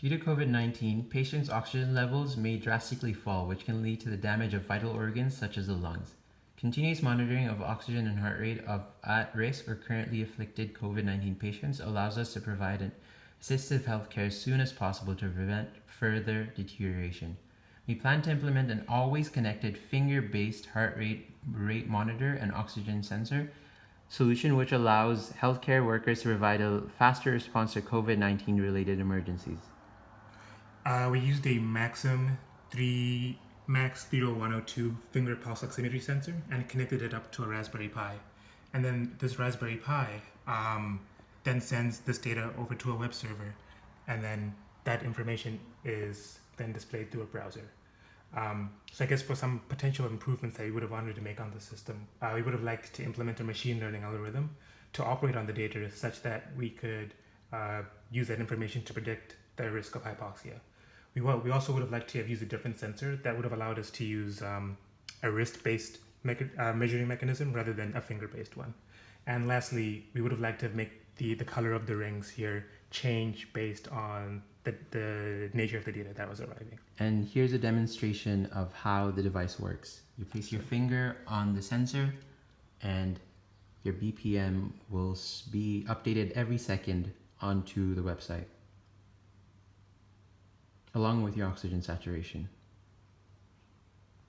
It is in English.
Due to COVID-19, patients' oxygen levels may drastically fall, which can lead to the damage of vital organs such as the lungs. Continuous monitoring of oxygen and heart rate of at-risk or currently afflicted COVID-19 patients allows us to provide an assistive healthcare as soon as possible to prevent further deterioration. We plan to implement an always connected finger-based heart rate monitor and oxygen sensor solution which allows healthcare workers to provide a faster response to COVID-19 related emergencies. We used a Maxim 3 Max 30102 finger pulse oximetry sensor and connected it up to a Raspberry Pi. And then this Raspberry Pi then sends this data over to a web server, and then that information is then displayed through a browser. So I guess for some potential improvements that we would have wanted to make on the system, we would have liked to implement a machine learning algorithm to operate on the data such that we could use that information to predict the risk of hypoxia. We also would have liked to have used a different sensor that would have allowed us to use a wrist-based measuring mechanism rather than a finger-based one. And lastly, we would have liked to have made the color of the rings here change based on the nature of the data that was arriving. And here's a demonstration of how the device works. You place your finger on the sensor and your BPM will be updated every second onto the website, along with your oxygen saturation.